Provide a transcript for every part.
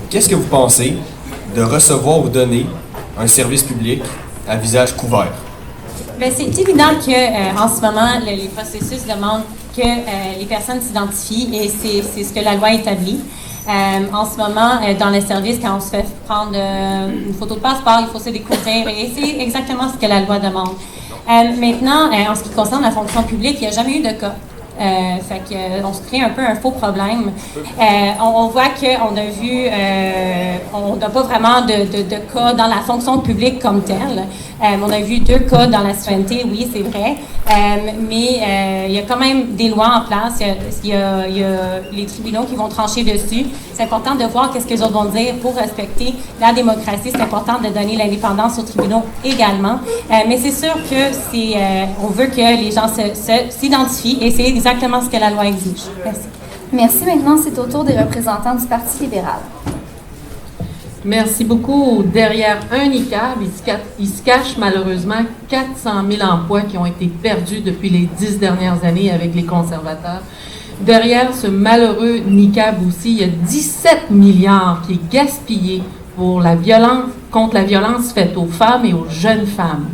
qu'est-ce que vous pensez de recevoir ou donner un service public à visage couvert? Bien, c'est évident qu'en ce moment, les processus demandent que les personnes s'identifient et c'est ce que la loi établit. En ce moment, dans les services, quand on se fait prendre une photo de passeport, il faut se découvrir et c'est exactement ce que la loi demande. Maintenant, en ce qui concerne la fonction publique, il n'y a jamais eu de cas. Fait que on se crée un peu un faux problème. On voit qu'on a vu, on n'a pas vraiment de cas dans la fonction publique comme telle. On a vu 2 cas dans la citoyenneté, oui, c'est vrai. Mais il y a quand même des lois en place. Il y a les tribunaux qui vont trancher dessus. C'est important de voir qu'est-ce que les autres vont dire pour respecter la démocratie. C'est important de donner l'indépendance aux tribunaux également. Mais c'est sûr que on veut que les gens s'identifient et c'est exactement ce que la loi exige. Merci. Merci. Maintenant, c'est au tour des représentants du Parti libéral. Merci beaucoup. Derrière un niqab, il se cache malheureusement 400 000 emplois qui ont été perdus depuis les 10 dernières années avec les conservateurs. Derrière ce malheureux niqab aussi, il y a 17 milliards qui est gaspillé pour la violence, contre la violence faite aux femmes et aux jeunes femmes.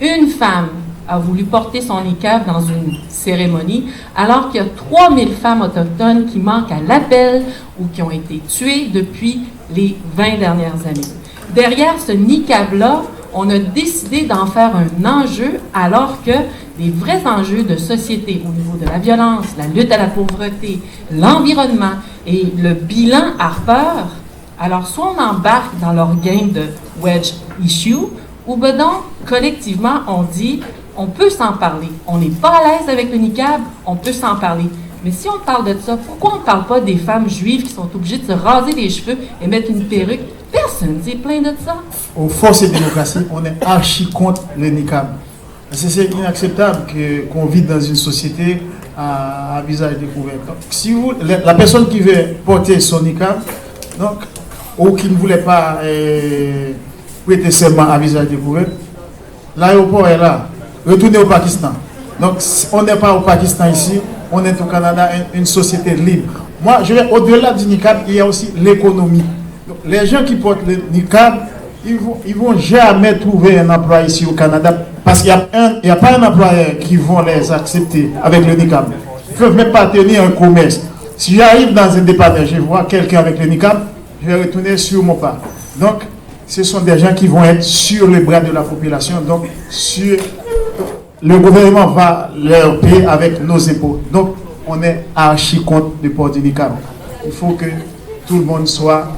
Une femme a voulu porter son niqab dans une cérémonie, alors qu'il y a 3000 femmes autochtones qui manquent à l'appel ou qui ont été tuées depuis les 20 dernières années. Derrière ce niqab-là, on a décidé d'en faire un enjeu, alors que les vrais enjeux de société au niveau de la violence, la lutte à la pauvreté, l'environnement et le bilan Harper, alors soit on embarque dans leur game de wedge issue, ou ben donc, collectivement, on dit on peut s'en parler. On n'est pas à l'aise avec le niqab, on peut s'en parler. Mais si on parle de ça, pourquoi on ne parle pas des femmes juives qui sont obligées de se raser les cheveux et mettre une perruque? Personne ne s'est plaint de ça. Au Force et Démocratie, on est archi contre le niqab. C'est inacceptable qu'on vit dans une société à visage découvert. Donc, si la personne qui veut porter son niqab, donc, ou qui ne voulait pas prêter serment à visage découvert, l'aéroport est là. Retournez au Pakistan. Donc, on n'est pas au Pakistan ici, on est au Canada, une société libre. Moi, je vais au-delà du niqab, il y a aussi l'économie. Donc, les gens qui portent le niqab, ils vont jamais trouver un emploi ici au Canada parce qu'il n'y a pas un employeur qui vont les accepter avec le niqab. Ils ne peuvent même pas tenir un commerce. Si j'arrive dans un département, je vois quelqu'un avec le niqab, je vais retourner sur mon pas. Donc, ce sont des gens qui vont être sur le bras de la population. Donc, le gouvernement va leur payer avec nos impôts. Donc, on est archi contre le port du niqab. Il faut que tout le monde soit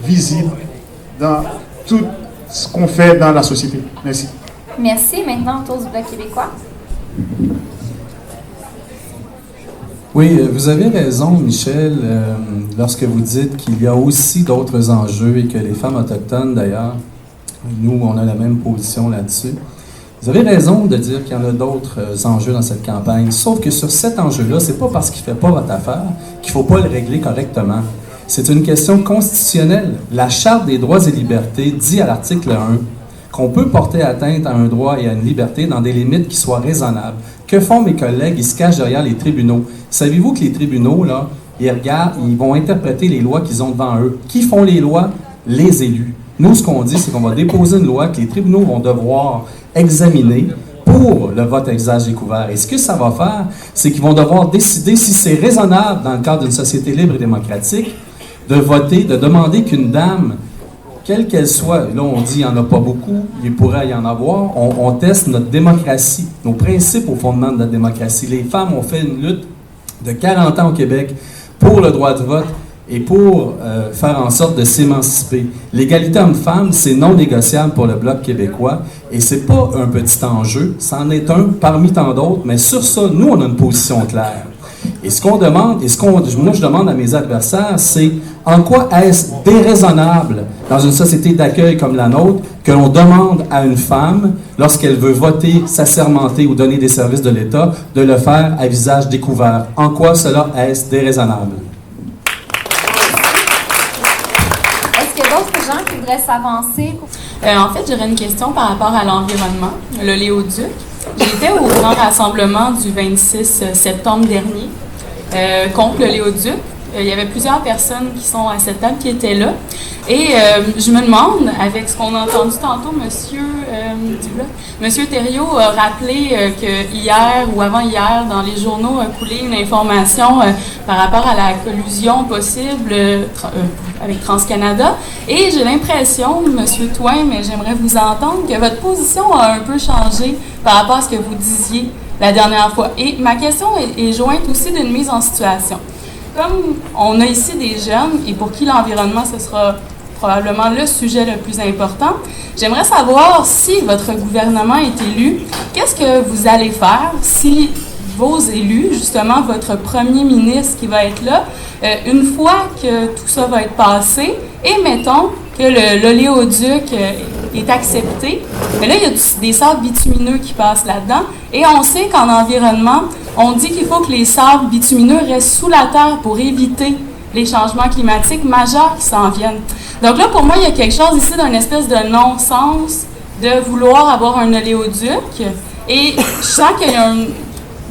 visible dans tout ce qu'on fait dans la société. Merci. Merci. Maintenant, au tour du Bloc québécois. Oui, vous avez raison, Michel, lorsque vous dites qu'il y a aussi d'autres enjeux et que les femmes autochtones, d'ailleurs, nous, on a la même position là-dessus. Vous avez raison de dire qu'il y en a d'autres enjeux dans cette campagne, sauf que sur cet enjeu-là, c'est pas parce qu'il ne fait pas votre affaire qu'il ne faut pas le régler correctement. C'est une question constitutionnelle. La Charte des droits et libertés dit à l'article 1 qu'on peut porter atteinte à un droit et à une liberté dans des limites qui soient raisonnables. Que font mes collègues? Ils se cachent derrière les tribunaux. Savez-vous que les tribunaux, là, ils regardent, ils vont interpréter les lois qu'ils ont devant eux. Qui font les lois? Les élus. Nous, ce qu'on dit, c'est qu'on va déposer une loi que les tribunaux vont devoir examiner pour le vote à visage découvert. Et ce que ça va faire, c'est qu'ils vont devoir décider si c'est raisonnable, dans le cadre d'une société libre et démocratique, de voter, de demander qu'une dame, quelle qu'elle soit, là on dit qu'il n'y en a pas beaucoup, il pourrait y en avoir, on teste notre démocratie, nos principes au fondement de notre démocratie. Les femmes ont fait une lutte de 40 ans au Québec pour le droit de vote et pour faire en sorte de s'émanciper. L'égalité homme-femme, c'est non négociable pour le Bloc québécois et c'est pas un petit enjeu, c'en est un parmi tant d'autres, mais sur ça, nous, on a une position claire. Et ce qu'on demande, moi je demande à mes adversaires, c'est en quoi est-ce déraisonnable dans une société d'accueil comme la nôtre que l'on demande à une femme, lorsqu'elle veut voter, s'assermenter ou donner des services de l'État, de le faire à visage découvert. En quoi cela est-ce déraisonnable? Est-ce qu'il y a d'autres gens qui voudraient s'avancer? En fait, j'aurais une question par rapport à l'environnement. Le Léoduc. J'étais au grand rassemblement du 26 septembre dernier contre le Léoduc. il y avait plusieurs personnes qui sont à cette table qui étaient là. Et je me demande, avec ce qu'on a entendu tantôt, Monsieur Thériault a rappelé que hier ou avant-hier, dans les journaux, a coulé une information par rapport à la collusion possible avec TransCanada. Et j'ai l'impression, Monsieur Twain, mais j'aimerais vous entendre, que votre position a un peu changé par rapport à ce que vous disiez la dernière fois. Et ma question est jointe aussi d'une mise en situation. Comme on a ici des jeunes et pour qui l'environnement, ce sera probablement le sujet le plus important, j'aimerais savoir si votre gouvernement est élu, qu'est-ce que vous allez faire si vos élus, justement votre premier ministre qui va être là, une fois que tout ça va être passé, et mettons que l'oléoduc est accepté, mais là, il y a des sables bitumineux qui passent là-dedans, et on sait qu'en environnement, on dit qu'il faut que les sables bitumineux restent sous la terre pour éviter les changements climatiques majeurs qui s'en viennent. Donc là, pour moi, il y a quelque chose ici d'un espèce de non-sens de vouloir avoir un oléoduc, et je sens qu'il y a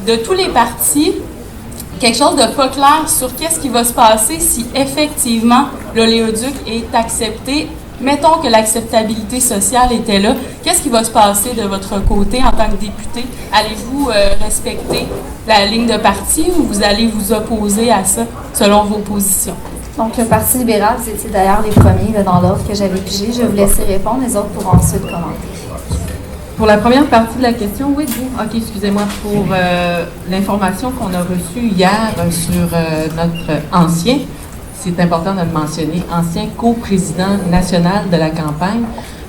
de tous les partis, quelque chose de pas clair sur qu'est-ce qui va se passer si effectivement l'oléoduc est accepté. Mettons que l'acceptabilité sociale était là. Qu'est-ce qui va se passer de votre côté en tant que député? Allez-vous respecter la ligne de parti ou vous allez vous opposer à ça selon vos positions? Donc, le Parti libéral, vous étiez d'ailleurs les premiers là, dans l'ordre que j'avais pigé. Je vais vous laisser répondre, les autres pourront ensuite commenter. Pour la première partie de la question, oui, OK, excusez-moi, pour l'information qu'on a reçue hier sur notre ancien, c'est important de le mentionner, ancien coprésident national de la campagne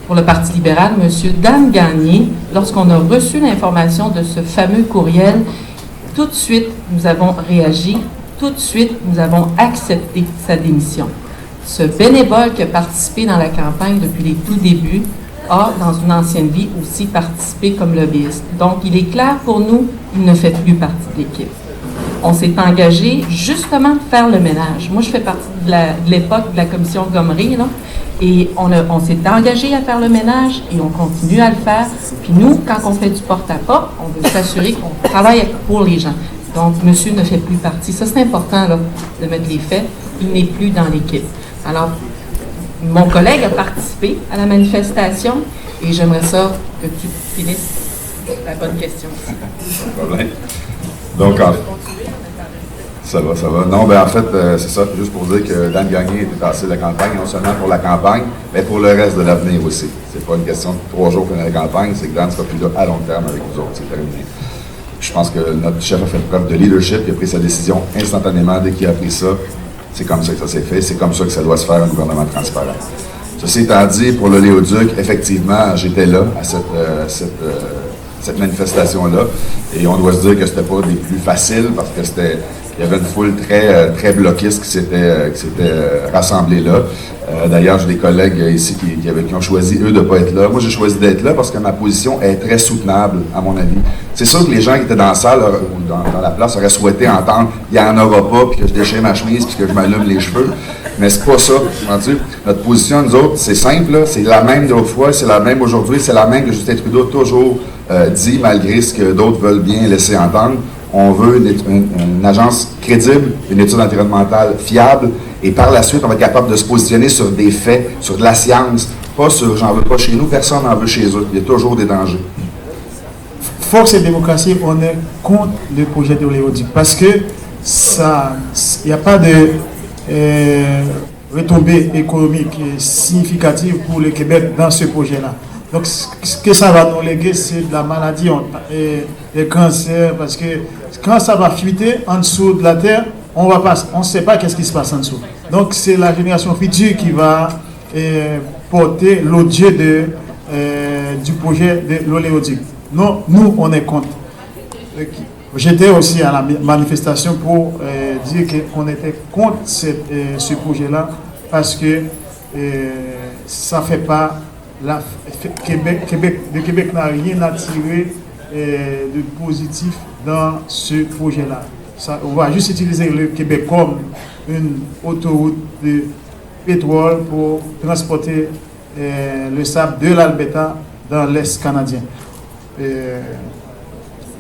pour le Parti libéral, M. Dan Gagné, lorsqu'on a reçu l'information de ce fameux courriel, tout de suite, nous avons réagi, tout de suite, nous avons accepté sa démission. Ce bénévole qui a participé dans la campagne depuis les tout débuts a, dans une ancienne vie, aussi participé comme lobbyiste. Donc, il est clair pour nous, il ne fait plus partie de l'équipe. On s'est engagé justement de faire le ménage. Moi, je fais partie de l'époque de la commission Gomery, là, et on s'est engagé à faire le ménage et on continue à le faire. Puis nous, quand on fait du porte-à-porte, on veut s'assurer qu'on travaille pour les gens. Donc, monsieur ne fait plus partie. Ça, c'est important là, de mettre les faits. Il n'est plus dans l'équipe. Alors, mon collègue a participé à la manifestation et j'aimerais ça que tu finisses la bonne question. Pas de problème. Donc, ça va. Non, en fait, c'est ça, juste pour dire que Dan Gagné était passé de la campagne, non seulement pour la campagne, mais pour le reste de l'avenir aussi. C'est pas une question de 3 jours qu'on a la campagne, c'est que Dan sera plus là à long terme avec nous autres, c'est terminé. Je pense que notre chef a fait preuve de leadership, il a pris sa décision instantanément dès qu'il a pris ça. C'est comme ça que ça s'est fait, c'est comme ça que ça doit se faire un gouvernement transparent. Ceci étant dit, pour l'oléoduc, effectivement, j'étais là à cette manifestation-là, et on doit se dire que c'était pas des plus faciles parce que il y avait une foule très bloquiste qui s'était rassemblée là. D'ailleurs, j'ai des collègues ici qui ont choisi, eux, de ne pas être là. Moi, j'ai choisi d'être là parce que ma position est très soutenable, à mon avis. C'est sûr que les gens qui étaient dans la salle ou dans la place auraient souhaité entendre « il n'y en aura pas », puis que je déchire ma chemise, puis que je m'allume les cheveux. Mais c'est pas ça. Notre position, nous autres, c'est simple, là, c'est la même d'autres fois, c'est la même aujourd'hui, c'est la même que Justin Trudeau a toujours dit, malgré ce que d'autres veulent bien laisser entendre. On veut une agence crédible, une étude environnementale fiable, et par la suite, on va être capable de se positionner sur des faits, sur de la science, pas sur « j'en veux pas chez nous », personne n'en veut chez eux. Il y a toujours des dangers. Force et démocratie, on est contre le projet de l'oléoduc parce que il n'y a pas de retombées économiques significatives pour le Québec dans ce projet-là. Donc, ce que ça va nous léguer, c'est de la maladie, des cancers, parce que quand ça va fuiter en dessous de la terre, on ne sait pas qu'est-ce qui se passe en dessous. Donc, c'est la génération future qui va porter l'odieux du projet de l'oléoduc. Non, nous, on est contre. J'étais aussi à la manifestation pour dire qu'on était contre ce projet-là parce que ça ne fait pas... Le Québec n'a rien à tirer de positif dans ce projet-là. On va juste utiliser le Québec comme une autoroute de pétrole pour transporter le sable de l'Alberta dans l'Est canadien.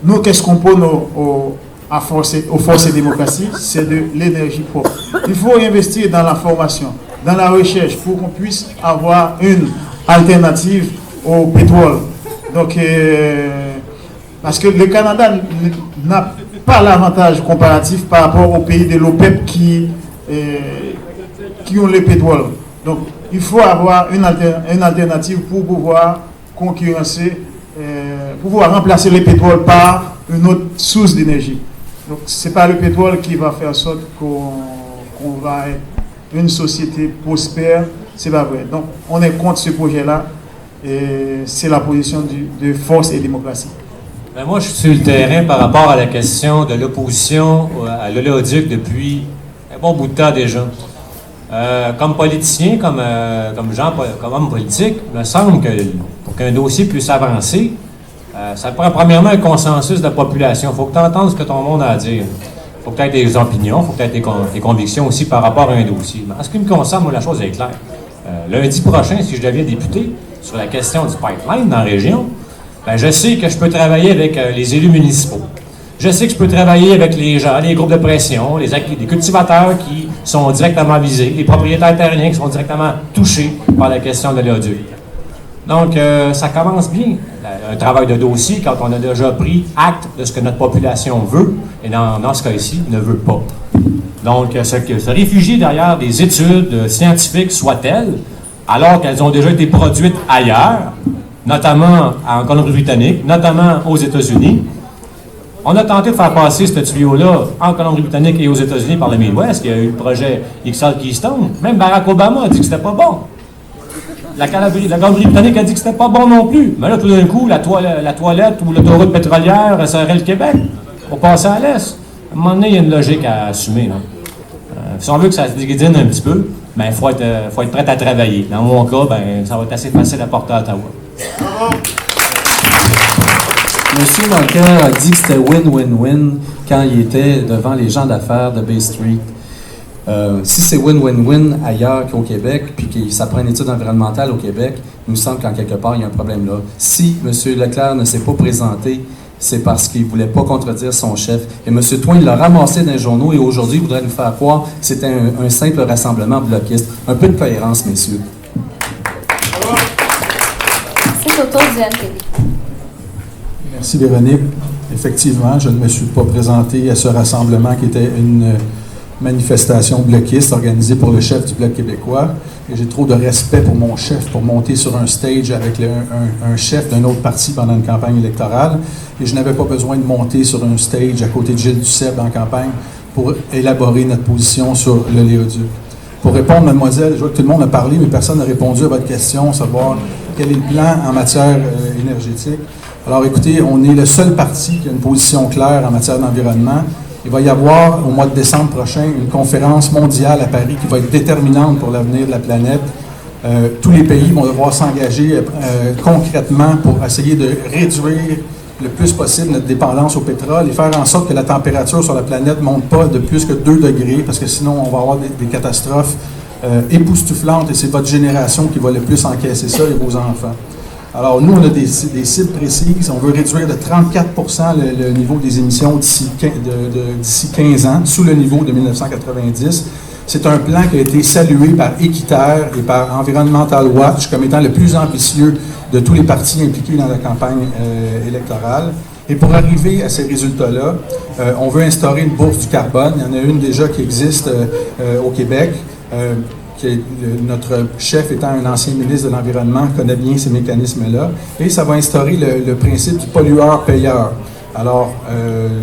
Nous, qu'est-ce qu'on pose aux forces et démocraties, c'est de l'énergie propre. Il faut investir dans la formation, dans la recherche, pour qu'on puisse avoir une alternative au pétrole. Donc, parce que le Canada n'a pas l'avantage comparatif par rapport aux pays de l'OPEP qui ont le pétrole. Donc, il faut avoir une alternative pour pouvoir concurrencer, pour pouvoir remplacer le pétrole par une autre source d'énergie. Donc, ce n'est pas le pétrole qui va faire en sorte qu'on va être une société prospère, c'est pas vrai. Donc, on est contre ce projet-là et c'est la position de Force et Démocratie. Ben moi, je suis sur le terrain par rapport à la question de l'opposition à l'oléoduc depuis un bon bout de temps déjà. Comme politicien, comme homme politique, il me semble que pour qu'un dossier puisse avancer, ça prend premièrement un consensus de la population. Il faut que tu entendes ce que ton monde a à dire. Il faut que tu aies des opinions, il faut que tu aies des convictions aussi par rapport à un dossier. Mais en ce qui me concerne, moi, la chose est claire. Lundi prochain, si je deviens député, sur la question du pipeline dans la région, ben, je sais que je peux travailler avec les élus municipaux. Je sais que je peux travailler avec les gens, les groupes de pression, les cultivateurs qui sont directement visés, les propriétaires terriens qui sont directement touchés par la question de l'oléoduc. Donc, ça commence bien, un travail de dossier, quand on a déjà pris acte de ce que notre population veut, et dans ce cas-ci, ne veut pas. Donc, se réfugier derrière des études scientifiques soient-elles, alors qu'elles ont déjà été produites ailleurs, notamment en Colombie-Britannique, notamment aux États-Unis. On a tenté de faire passer ce tuyau-là en Colombie-Britannique et aux États-Unis par le Midwest. Il y a eu le projet XL Keystone. Même Barack Obama a dit que c'était pas bon. La Colombie-Britannique a dit que c'était pas bon non plus. Mais là, tout d'un coup, la toilette ou l'autoroute pétrolière serait le Québec pour passer à l'Est. À un moment donné, il y a une logique à assumer. Là. Si on veut que ça se déguidine un petit peu, ben, faut être prêt à travailler. Dans mon cas, ben, ça va être assez facile à porter à Ottawa. Monsieur Moncaire a dit que c'était win-win-win quand il était devant les gens d'affaires de Bay Street. Si c'est win-win-win ailleurs qu'au Québec, puis que ça prend une étude environnementale au Québec, il me semble qu'en quelque part, il y a un problème là. Si M. Leclerc ne s'est pas présenté, c'est parce qu'il ne voulait pas contredire son chef. Et M. Twain l'a ramassé dans les journaux et aujourd'hui, il voudrait nous faire croire que c'était un simple rassemblement bloquiste. Un peu de cohérence, messieurs. C'est au tour du NPD. Merci Véronique. Effectivement, je ne me suis pas présenté à ce rassemblement qui était une manifestation bloquiste organisée pour le chef du Bloc québécois. Et j'ai trop de respect pour mon chef pour monter sur un stage avec un chef d'un autre parti pendant une campagne électorale. Et je n'avais pas besoin de monter sur un stage à côté de Gilles Duceppe en campagne pour élaborer notre position sur l'oléoduc. Pour répondre, mademoiselle, je vois que tout le monde a parlé, mais personne n'a répondu à votre question, savoir quel est le plan en matière énergétique. Alors écoutez, on est le seul parti qui a une position claire en matière d'environnement. Il va y avoir au mois de décembre prochain une conférence mondiale à Paris qui va être déterminante pour l'avenir de la planète. Tous les pays vont devoir s'engager concrètement pour essayer de réduire le plus possible notre dépendance au pétrole et faire en sorte que la température sur la planète ne monte pas de plus que 2 degrés, parce que sinon on va avoir des catastrophes époustouflantes et c'est votre génération qui va le plus encaisser ça et vos enfants. Alors, nous, on a des cibles précises. On veut réduire de 34% le niveau des émissions d'ici 15 ans, sous le niveau de 1990. C'est un plan qui a été salué par Équiterre et par Environmental Watch comme étant le plus ambitieux de tous les partis impliqués dans la campagne électorale. Et pour arriver à ces résultats-là, on veut instaurer une bourse du carbone. Il y en a une déjà qui existe au Québec. Notre chef étant un ancien ministre de l'Environnement, connaît bien ces mécanismes-là. Et ça va instaurer le principe du pollueur-payeur. Alors,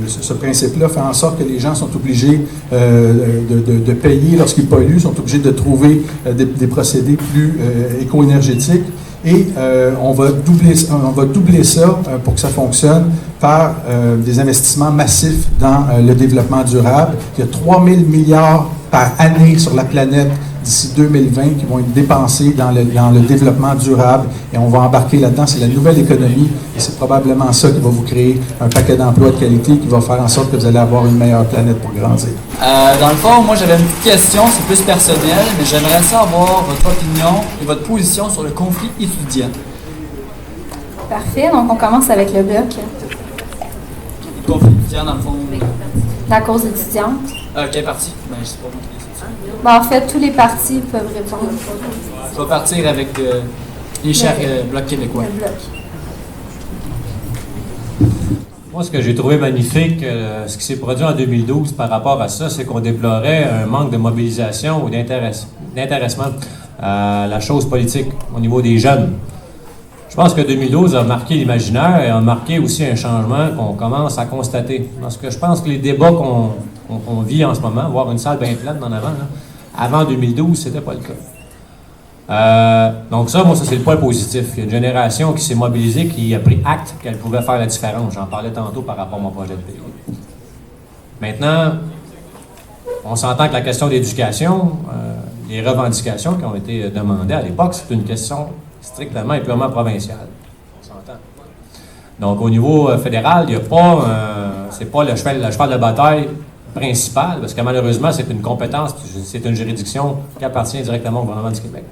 ce principe-là fait en sorte que les gens sont obligés de payer lorsqu'ils polluent, sont obligés de trouver des procédés plus éco-énergétiques. Et on va doubler ça pour que ça fonctionne par des investissements massifs dans le développement durable. Il y a 3 000 milliards par année sur la planète d'ici 2020 qui vont être dépensés dans le développement durable et on va embarquer là-dedans. C'est la nouvelle économie et c'est probablement ça qui va vous créer un paquet d'emplois de qualité qui va faire en sorte que vous allez avoir une meilleure planète pour grandir. Dans le fond, moi j'avais une petite question, c'est plus personnel, mais j'aimerais savoir votre opinion et votre position sur le conflit étudiant. Parfait, donc on commence avec le bloc. Le conflit étudiant, dans le fond, La cause étudiante. Quel parti? Ben, je sais pas moi. Ben, en fait, tous les partis peuvent répondre. Je vais partir avec les chers Bloc québécois. Le Bloc. Moi, ce que j'ai trouvé magnifique, ce qui s'est produit en 2012 par rapport à ça, c'est qu'on déplorait un manque de mobilisation ou d'intéressement à la chose politique au niveau des jeunes. Je pense que 2012 a marqué l'imaginaire et a marqué aussi un changement qu'on commence à constater. Parce que je pense que les débats qu'on vit en ce moment, voir une salle bien pleine en avant, là, avant 2012, c'était pas le cas. Donc ça, moi, ça c'est le point positif. Il y a une génération qui s'est mobilisée, qui a pris acte qu'elle pouvait faire la différence. J'en parlais tantôt par rapport à mon projet de pays. Maintenant, on s'entend que la question d'éducation, les revendications qui ont été demandées à l'époque, c'est une question strictement et purement provinciale. On s'entend. Donc au niveau fédéral, il n'y a pas, c'est pas le cheval de bataille principal, parce que malheureusement, c'est une compétence, c'est une juridiction qui appartient directement au gouvernement du Québec.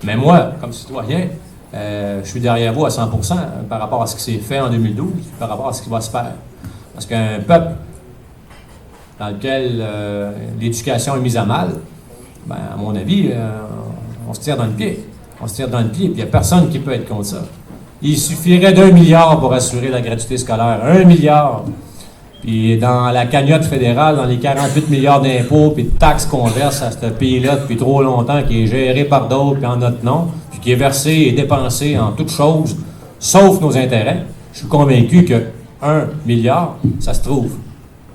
Mais moi, comme citoyen, je suis derrière vous à 100% par rapport à ce qui s'est fait en 2012, par rapport à ce qui va se faire. Parce qu'un peuple dans lequel l'éducation est mise à mal, ben, à mon avis, on se tire dans le pied. On se tire dans le pied, puis il n'y a personne qui peut être contre ça. Il suffirait d'1 milliard pour assurer la gratuité scolaire. 1 milliard! Puis dans la cagnotte fédérale, dans les 48 milliards d'impôts puis de taxes qu'on verse à ce pays-là depuis trop longtemps, qui est géré par d'autres puis en notre nom, puis qui est versé et dépensé en toutes choses, sauf nos intérêts, je suis convaincu que 1 milliard, ça se trouve.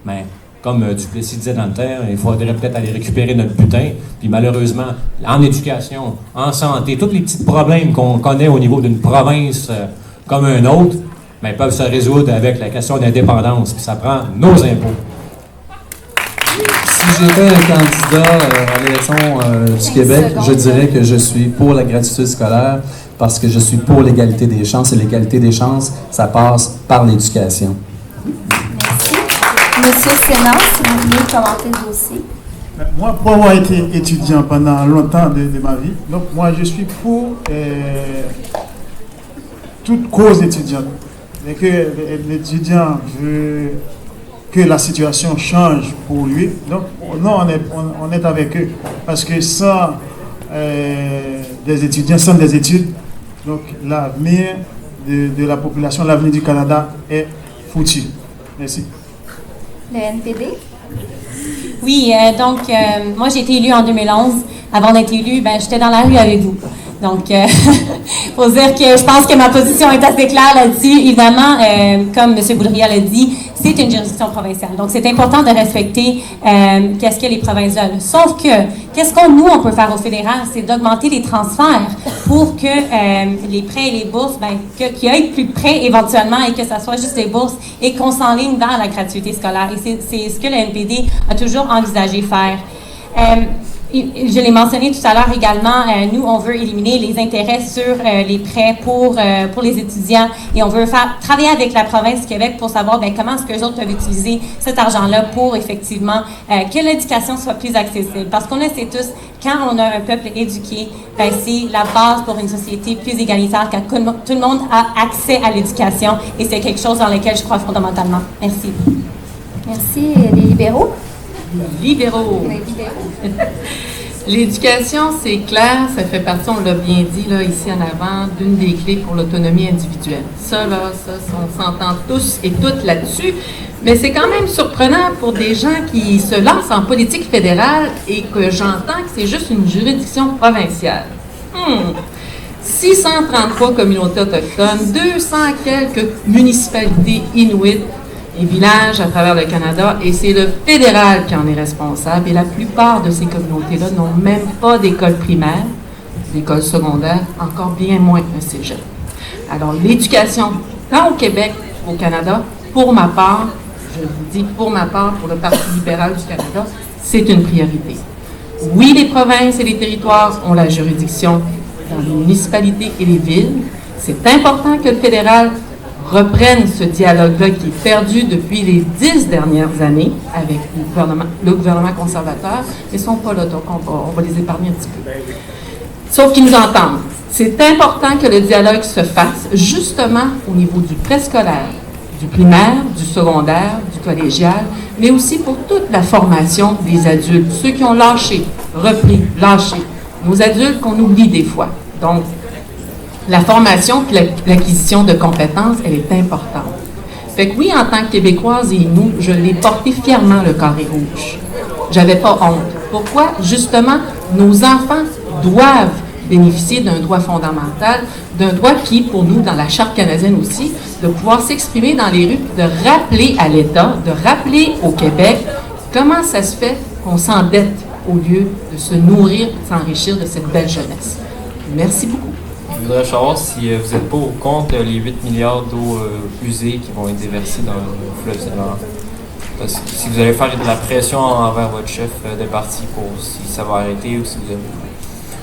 Mais comme Duplessis disait dans le temps, il faudrait peut-être aller récupérer notre butin. Puis malheureusement, en éducation, en santé, tous les petits problèmes qu'on connaît au niveau d'une province comme un autre, mais peuvent se résoudre avec la question d'indépendance, puis ça prend nos impôts. Si j'étais un candidat à l'élection du Québec, je dirais que je suis pour la gratuité scolaire parce que je suis pour l'égalité des chances, et l'égalité des chances, ça passe par l'éducation. Merci. Monsieur Sénat, si vous voulez commenter le dossier. Moi, pour avoir été étudiant pendant longtemps de ma vie, donc moi je suis pour toute cause étudiante. Et que l'étudiant veut que la situation change pour lui. Donc, non, on est avec eux. Parce que sans des étudiants, sans des études, donc l'avenir de la population, l'avenir du Canada est foutu. Merci. Le NPD? Oui, donc moi j'ai été élue en 2011. Avant d'être élue, ben, j'étais dans la rue avec vous. Donc, faut dire que je pense que ma position est assez claire là-dessus. Évidemment, comme M. Boudria l'a dit, c'est une juridiction provinciale. Donc, c'est important de respecter qu'est-ce que les provinces veulent. Sauf que, qu'est-ce qu'on peut faire au fédéral, c'est d'augmenter les transferts pour que les prêts et les bourses, ben, qu'il y ait plus de prêts éventuellement et que ça soit juste les bourses et qu'on s'enligne vers la gratuité scolaire. Et c'est ce que le NPD a toujours envisagé faire. Je l'ai mentionné tout à l'heure également, nous, on veut éliminer les intérêts sur les prêts pour les étudiants et on veut travailler avec la province du Québec pour savoir comment est-ce que les autres peuvent utiliser cet argent-là pour effectivement que l'éducation soit plus accessible. Parce qu'on le sait tous, quand on a un peuple éduqué, c'est la base pour une société plus égalitaire, quand tout le monde a accès à l'éducation et c'est quelque chose dans lequel je crois fondamentalement. Merci. Merci. Les libéraux? Libéraux. Les libéraux. L'éducation, c'est clair, ça fait partie, on l'a bien dit là, ici en avant, d'une des clés pour l'autonomie individuelle. Ça, on s'entend tous et toutes là-dessus, mais c'est quand même surprenant pour des gens qui se lancent en politique fédérale et que j'entends que c'est juste une juridiction provinciale. 633 communautés autochtones, 200 quelques municipalités inuites, et villages à travers le Canada, et c'est le fédéral qui en est responsable. Et la plupart de ces communautés-là n'ont même pas d'école primaire, d'école secondaire, encore bien moins un cégep. Alors, l'éducation, tant au Québec qu'au Canada, pour ma part, je vous dis pour ma part, pour le Parti libéral du Canada, c'est une priorité. Oui, les provinces et les territoires ont la juridiction dans les municipalités et les villes. C'est important que le fédéral reprennent ce dialogue-là qui est perdu depuis les 10 dernières années avec le gouvernement conservateur, mais ils ne sont pas là, donc on va les épargner un petit peu. Sauf qu'ils nous entendent. C'est important que le dialogue se fasse justement au niveau du préscolaire, du primaire, du secondaire, du collégial, mais aussi pour toute la formation des adultes, ceux qui ont lâché, repris, lâché, nos adultes qu'on oublie des fois. Donc, la formation et l'acquisition de compétences, elle est importante. Fait que oui, en tant que Québécoise et nous, je l'ai porté fièrement le carré rouge. J'avais pas honte. Pourquoi? Justement, nos enfants doivent bénéficier d'un droit fondamental, d'un droit qui, pour nous, dans la Charte canadienne aussi, de pouvoir s'exprimer dans les rues, de rappeler à l'État, de rappeler au Québec comment ça se fait qu'on s'endette au lieu de se nourrir, de s'enrichir de cette belle jeunesse. Merci beaucoup. Je voudrais savoir si vous n'êtes pas au compte les 8 milliards d'eau usée qui vont être déversés dans le fleuve Saint-Laurent. Parce que si vous allez faire de la pression envers votre chef de parti pour si ça va arrêter ou si vous avez...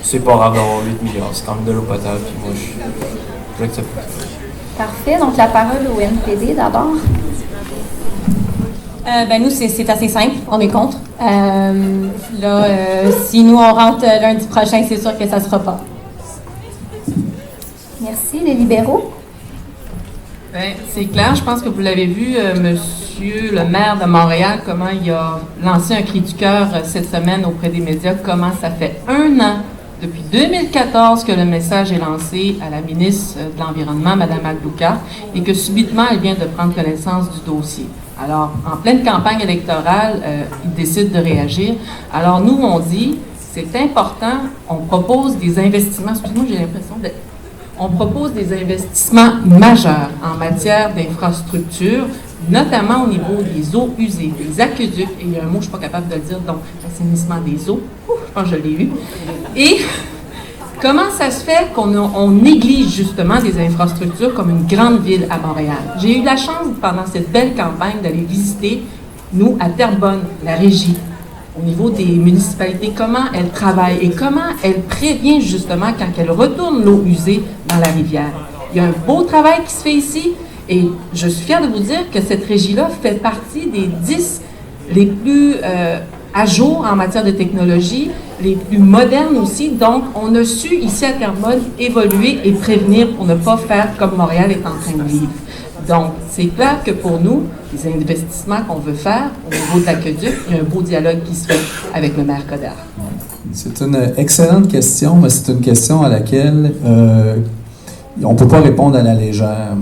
C'est pas grave d'avoir 8 milliards, c'est quand même de l'eau potable, puis moi j'accepte. Parfait. Donc, la parole au NPD d'abord. Nous, c'est assez simple. On est contre. Si nous, on rentre lundi prochain, c'est sûr que ça ne sera pas. Merci. Les libéraux? Bien, c'est clair. Je pense que vous l'avez vu, monsieur le maire de Montréal, comment il a lancé un cri du cœur cette semaine auprès des médias, comment ça fait 1 an, depuis 2014, que le message est lancé à la ministre de l'Environnement, Mme Agluka, et que subitement, elle vient de prendre connaissance du dossier. Alors, en pleine campagne électorale, il décide de réagir. Alors, nous, on dit, c'est important, on propose des investissements, excusez-moi, j'ai l'impression d'être... On propose des investissements majeurs en matière d'infrastructure, notamment au niveau des eaux usées, des aqueducs, et il y a un mot que je ne suis pas capable de le dire, donc l'assainissement des eaux. Je pense que je l'ai eu. Et comment ça se fait qu'on néglige justement des infrastructures comme une grande ville à Montréal? J'ai eu la chance, pendant cette belle campagne, d'aller visiter, nous, à Terrebonne, la régie, au niveau des municipalités, comment elles travaillent et comment elles préviennent justement quand elles retournent l'eau usée dans la rivière. Il y a un beau travail qui se fait ici et je suis fière de vous dire que cette régie-là fait partie des 10 les plus à jour en matière de technologie, les plus modernes aussi. Donc, on a su ici à Terrebonne évoluer et prévenir pour ne pas faire comme Montréal est en train de vivre. Donc, c'est clair que pour nous, les investissements qu'on veut faire au niveau de l'aqueduc, il y a un beau dialogue qui se fait avec le maire Coderre. C'est une excellente question, mais c'est une question à laquelle on ne peut pas répondre à la légère.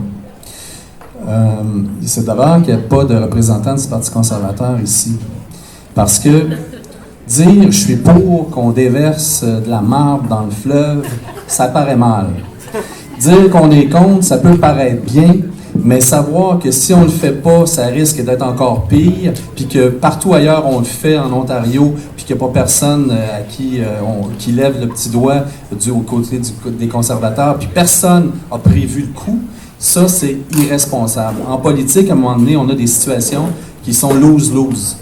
C'est d'abord qu'il n'y a pas de représentant du Parti conservateur ici. Parce que dire « je suis pour qu'on déverse de la marbre dans le fleuve », ça paraît mal. Dire qu'on est contre, ça peut paraître bien, mais savoir que si on ne le fait pas, ça risque d'être encore pire, puis que partout ailleurs on le fait, en Ontario, puis qu'il n'y a pas personne à qui lève le petit doigt au côté des conservateurs, puis personne n'a prévu le coup, ça c'est irresponsable. En politique, à un moment donné, on a des situations qui sont lose-lose.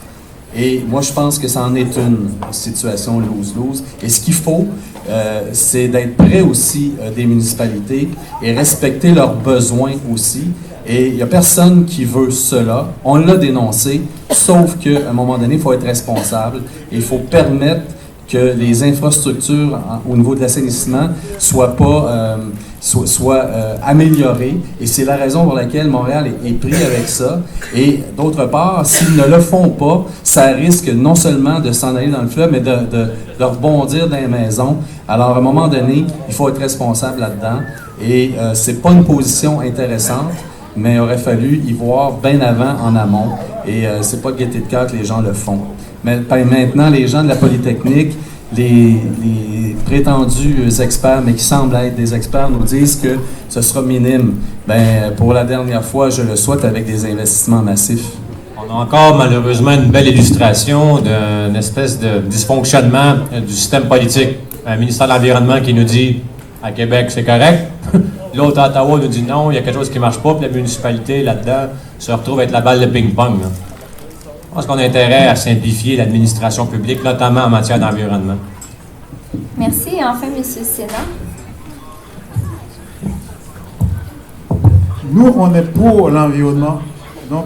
Et moi, je pense que ça en est une situation lose-lose. Et ce qu'il faut, c'est d'être près aussi des municipalités et respecter leurs besoins aussi. Et il n'y a personne qui veut cela. On l'a dénoncé, sauf qu'à un moment donné, il faut être responsable. Et il faut permettre que les infrastructures au niveau de l'assainissement soient améliorées. Et c'est la raison pour laquelle Montréal est pris avec ça. Et d'autre part, s'ils ne le font pas, ça risque non seulement de s'en aller dans le fleuve, mais de rebondir dans les maisons. Alors, à un moment donné, il faut être responsable là-dedans. Et c'est pas une position intéressante, mais il aurait fallu y voir bien avant, en amont. Et c'est pas de gaieté de cœur que les gens le font. Mais maintenant, les gens de la Polytechnique, les prétendus experts, mais qui semblent être des experts, nous disent que ce sera minime. Ben, pour la dernière fois, je le souhaite avec des investissements massifs. On a encore malheureusement une belle illustration d'une espèce de dysfonctionnement du système politique. Un ministère de l'Environnement qui nous dit à Québec c'est correct, l'autre à Ottawa nous dit non, il y a quelque chose qui ne marche pas, puis la municipalité là-dedans se retrouve avec la balle de ping-pong. Là. Je pense qu'on a intérêt à simplifier l'administration publique, notamment en matière d'environnement. Merci. Et enfin, M. Sénat. Nous, on est pour l'environnement, donc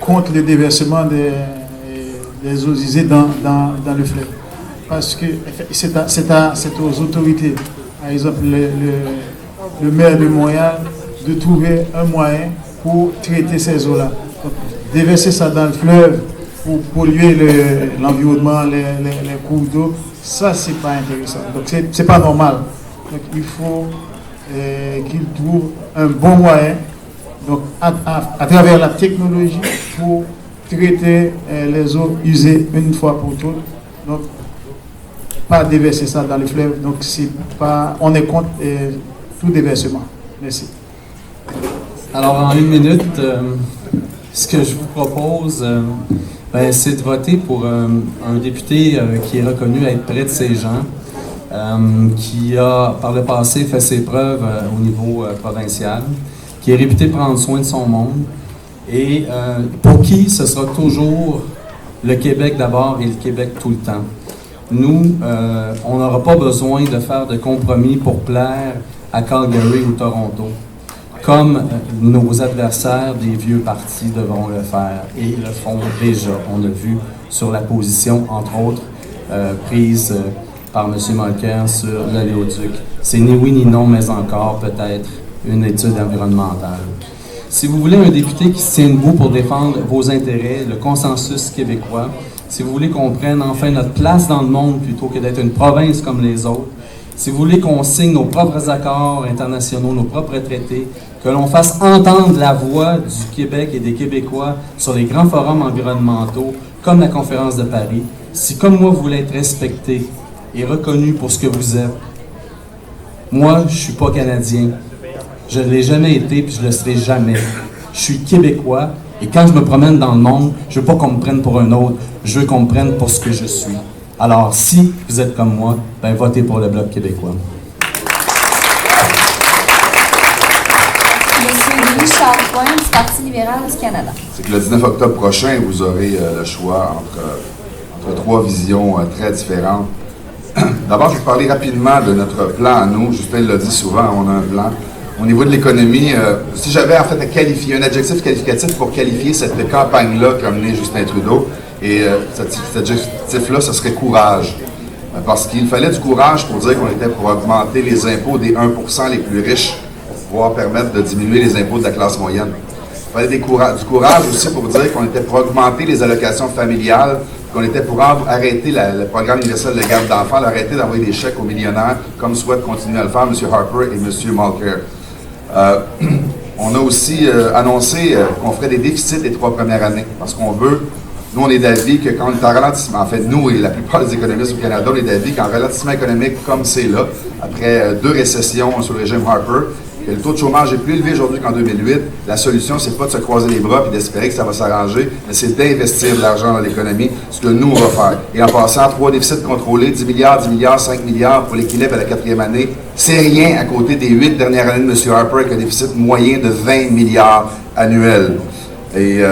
contre le déversement des eaux usées dans le fleuve. Parce que c'est aux autorités, par exemple le maire de Montréal, de trouver un moyen pour traiter ces eaux-là. Donc, déverser ça dans le fleuve pour polluer l'environnement, les cours d'eau, ça, c'est pas intéressant. Donc, c'est pas normal. Donc, il faut qu'ils trouvent un bon moyen, donc, à travers la technologie, pour traiter les eaux usées une fois pour toutes. Donc, pas déverser ça dans les fleuves. Donc, on est contre tout déversement. Merci. Alors, en 1 minute, ce que je vous propose, c'est de voter pour un député qui est reconnu être près de ces gens, qui a, par le passé, fait ses preuves au niveau provincial, qui est réputé prendre soin de son monde, et pour qui ce sera toujours le Québec d'abord et le Québec tout le temps. Nous, on n'aura pas besoin de faire de compromis pour plaire à Calgary ou Toronto, comme nos adversaires des vieux partis devront le faire, et le font déjà. On a vu sur la position, entre autres, prise par M. Mulcair sur l'oléoduc. C'est ni oui ni non, mais encore peut-être une étude environnementale. Si vous voulez un député qui se tient debout pour défendre vos intérêts, le consensus québécois, si vous voulez qu'on prenne enfin notre place dans le monde plutôt que d'être une province comme les autres, si vous voulez qu'on signe nos propres accords internationaux, nos propres traités, que l'on fasse entendre la voix du Québec et des Québécois sur les grands forums environnementaux, comme la Conférence de Paris, si comme moi vous voulez être respecté et reconnu pour ce que vous êtes, moi je ne suis pas Canadien, je ne l'ai jamais été puis je ne le serai jamais. Je suis Québécois et quand je me promène dans le monde, je ne veux pas qu'on me prenne pour un autre, je veux qu'on me prenne pour ce que je suis. Alors si vous êtes comme moi, ben votez pour le Bloc québécois. Richard Pointe, du Parti libéral du Canada. C'est que le 19 octobre prochain, vous aurez le choix entre trois visions très différentes. D'abord, je vais vous parler rapidement de notre plan à nous. Justin l'a dit souvent, on a un plan. Au niveau de l'économie, si j'avais en fait à qualifier, un adjectif qualificatif pour qualifier cette campagne-là qu'a menée Justin Trudeau, et cet adjectif-là, ce serait courage. Parce qu'il fallait du courage pour dire qu'on était pour augmenter les impôts des 1% les plus riches, pouvoir permettre de diminuer les impôts de la classe moyenne. Il fallait du courage aussi pour dire qu'on était pour augmenter les allocations familiales, qu'on était pour arrêter le programme universel de garde d'enfants, arrêter d'envoyer des chèques aux millionnaires, comme souhaitent continuer à le faire M. Harper et M. Mulcair. On a aussi annoncé qu'on ferait des déficits les 3 premières années, parce qu'on veut, nous on est d'avis que quand on est en ralentissement, en fait nous et la plupart des économistes au Canada, on est d'avis qu'en ralentissement économique comme c'est là, après 2 récessions sous le régime Harper, que le taux de chômage est plus élevé aujourd'hui qu'en 2008, la solution, c'est pas de se croiser les bras et d'espérer que ça va s'arranger, mais c'est d'investir de l'argent dans l'économie, ce que nous, on va faire. Et en passant 3 déficits contrôlés, 10 milliards, 10 milliards, 5 milliards pour l'équilibre à la 4e année, c'est rien à côté des 8 dernières années de M. Harper avec un déficit moyen de 20 milliards annuels. Et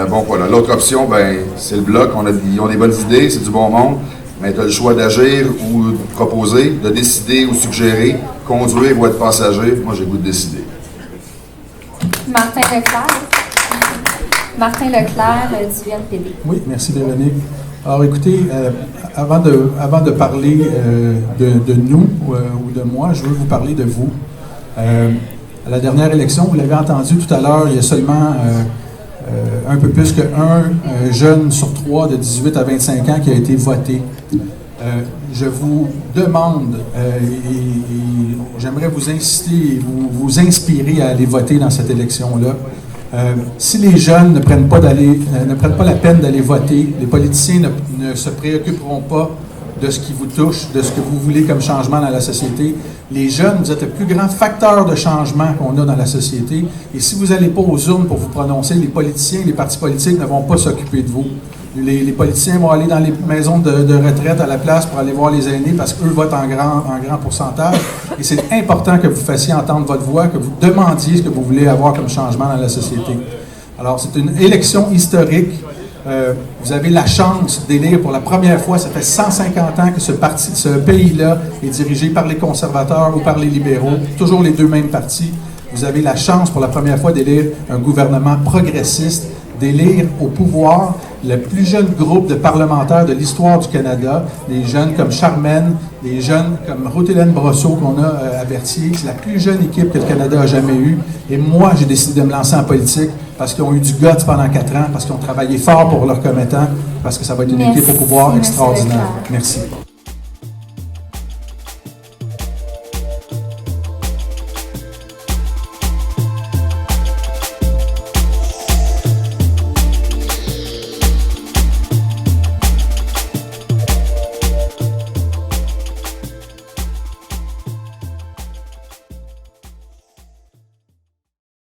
bon, voilà. L'autre option, ben, c'est le Bloc. Ils ont des bonnes idées, c'est du bon monde. Mais tu as le choix d'agir ou de proposer, de décider ou suggérer, conduire ou être passager. Moi, j'ai le goût de décider. Martin Leclerc. Martin Leclerc du NPD. Oui, merci Véronique. Alors écoutez, avant de parler de nous ou de moi, je veux vous parler de vous. À la dernière élection, vous l'avez entendu tout à l'heure, il y a seulement un peu plus qu'un jeune sur 3 de 18 à 25 ans qui a été voté. Je vous demande, et j'aimerais vous inciter, vous inspirer à aller voter dans cette élection-là. Si les jeunes ne prennent pas la peine d'aller voter, les politiciens ne se préoccuperont pas de ce qui vous touche, de ce que vous voulez comme changement dans la société. Les jeunes, vous êtes le plus grand facteur de changement qu'on a dans la société. Et si vous n'allez pas aux urnes pour vous prononcer, les politiciens, les partis politiques ne vont pas s'occuper de vous. Les politiciens vont aller dans les maisons de retraite à la place pour aller voir les aînés parce qu'eux votent en grand pourcentage. Et c'est important que vous fassiez entendre votre voix, que vous demandiez ce que vous voulez avoir comme changement dans la société. Alors, c'est une élection historique. Vous avez la chance d'élire pour la première fois, ça fait 150 ans que ce pays-là est dirigé par les conservateurs ou par les libéraux, toujours les deux mêmes partis. Vous avez la chance pour la première fois d'élire un gouvernement progressiste, d'élire au pouvoir le plus jeune groupe de parlementaires de l'histoire du Canada, des jeunes comme Charmaine, des jeunes comme Ruth-Hélène Brosseau qu'on a à Berthier. C'est la plus jeune équipe que le Canada a jamais eue. Et moi, j'ai décidé de me lancer en politique parce qu'ils ont eu du guts pendant 4 ans, parce qu'ils ont travaillé fort pour leurs commettants, parce que ça va être une équipe au pouvoir extraordinaire. Merci.